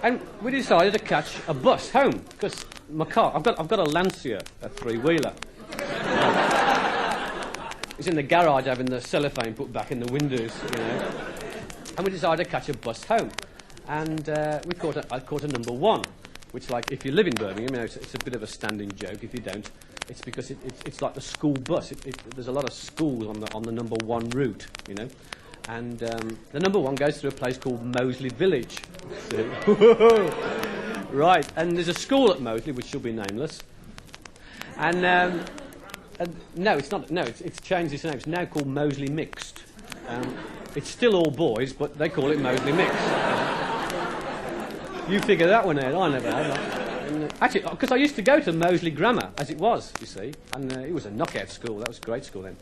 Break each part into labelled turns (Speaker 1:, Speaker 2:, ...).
Speaker 1: And we decided to catch a bus home, because my car, I've got a Lancia, a three-wheeler. It's in the garage having the cellophane put back in the windows, you know. And we decided to catch a bus home. And I caught a number one, which, like, if you live in Birmingham, you know, it's a bit of a standing joke. If you don't, it's because it's like the school bus. There's a lot of schools on the number one route, you know. And the number one goes through a place called Moseley Village. Right, and there's a school at Moseley, which shall be nameless. And no, it's not. No, it's changed its name. It's now called Moseley Mixed. It's still all boys, but they call it Moseley Mixed. You figure that one out. I never have. Actually, because I used to go to Moseley Grammar, as it was, you see, and it was a knockout school. That was a great school then,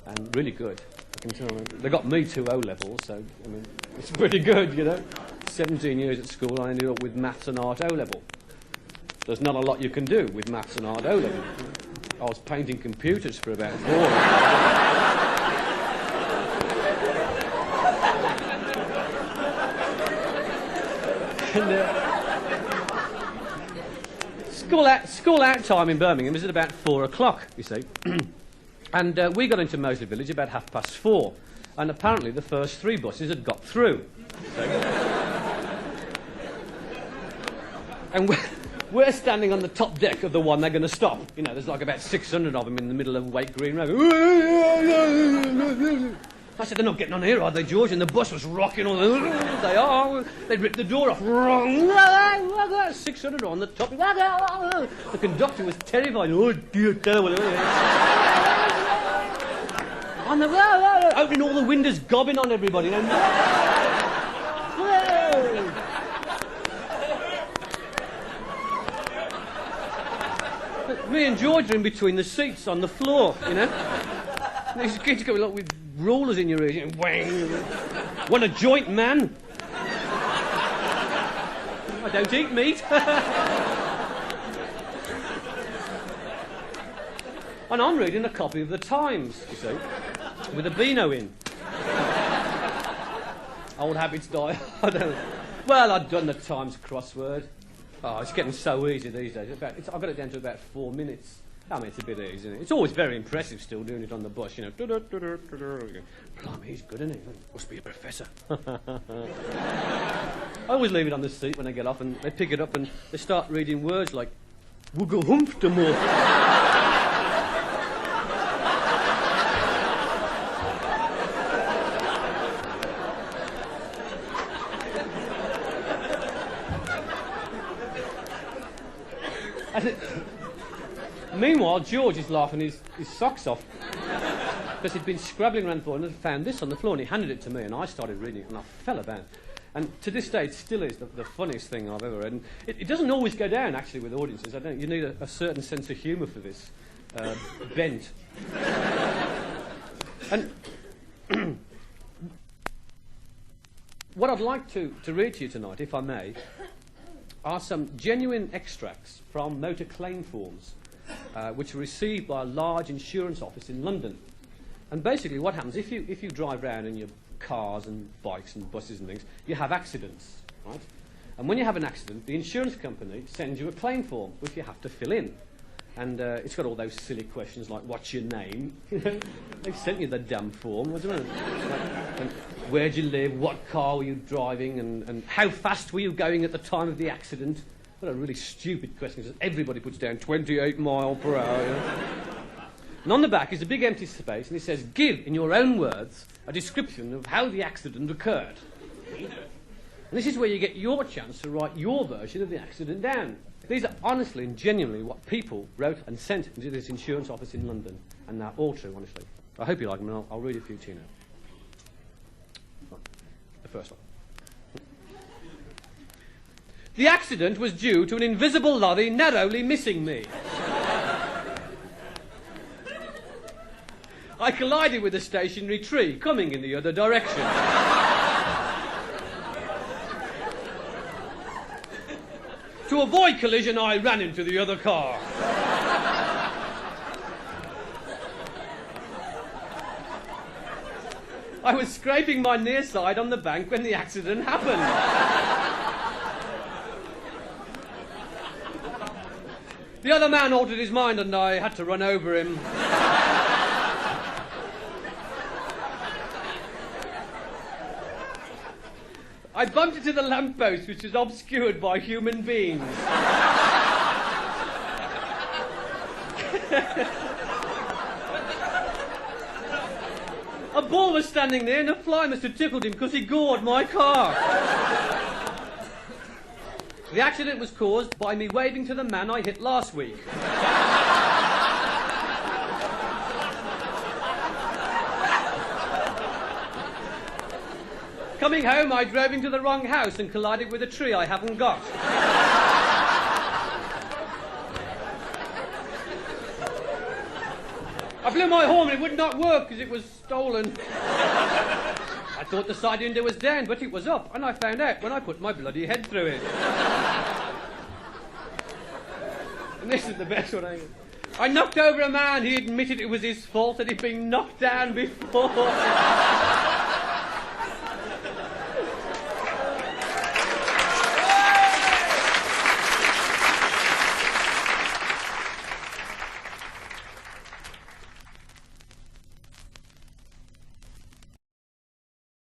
Speaker 1: and really good. I can tell. They got me to O-levels, so I mean, it's pretty good, you know. 17 years at school, I ended up with maths and art O-level. There's not a lot you can do with maths and art O-level. I was painting computers for about 4 years. And, school out time in Birmingham is at about 4 o'clock, you see. And we got into Moseley Village about 4:30. And apparently the first 3 buses had got through. And we're standing on the top deck of the one they're going to stop. You know, there's like about 600 of them in the middle of Wake Green Road. I said, they're not getting on here, are they, George? And the bus was rocking all. They are. They'd ripped the door off. 600 on the top. The conductor was terrified. Oh, dear, tell them. And they're opening all the windows, gobbing on everybody. Me and George are in between the seats on the floor, you know. And these kids going like with rollers in your ears. You know, wang. Want a joint, man? I don't eat meat. And I'm reading a copy of the Times, you see, with a Beano in. Old habits die hard. Well, I'd done the Times crossword. Oh, it's getting so easy these days. I've got it down to about 4 minutes. I mean, it's a bit easy, isn't it? It's always very impressive still doing it on the bus, you know. Blimey, he's good, isn't he? Must be a professor. I always leave it on the seat when I get off, and they pick it up and they start reading words like Woogle-humph-de-more. Meanwhile, George is laughing his socks off because he'd been scrabbling around the floor and had found this on the floor, and he handed it to me, and I started reading it, and I fell about. And to this day, it still is the funniest thing I've ever read. And it doesn't always go down, actually, with audiences. You need a certain sense of humour for this. Bent. And what I'd like to read to you tonight, if I may, are some genuine extracts from motor claim forms which were received by a large insurance office in London. And basically what happens, if you drive around in your cars and bikes and buses and things, you have accidents, right? And when you have an accident, the insurance company sends you a claim form, which you have to fill in. And it's got all those silly questions like, what's your name? They've sent you the damn form. What do you mean? And where do you live? What car were you driving? And how fast were you going at the time of the accident? What a really stupid question, because everybody puts down 28 mile per hour. You know? And on the back is a big empty space, and it says, give, in your own words, a description of how the accident occurred. And this is where you get your chance to write your version of the accident down. These are honestly and genuinely what people wrote and sent into this insurance office in London, and they're all true, honestly. I hope you like them, and I'll read a few to you now. Right. The first one. The accident was due to an invisible lorry narrowly missing me. I collided with a stationary tree coming in the other direction. To avoid collision, I ran into the other car. I was scraping my near side on the bank when the accident happened. The other man altered his mind and I had to run over him. I bumped into the lamppost, which was obscured by human beings. A bull was standing there and a fly must have tickled him because he gored my car. The accident was caused by me waving to the man I hit last week. Coming home, I drove into the wrong house and collided with a tree I haven't got. I blew my horn and it would not work because it was stolen. I thought the side window was down, but it was up, and I found out when I put my bloody head through it. And this is the best one I knocked over a man. He admitted it was his fault, that he'd been knocked down before.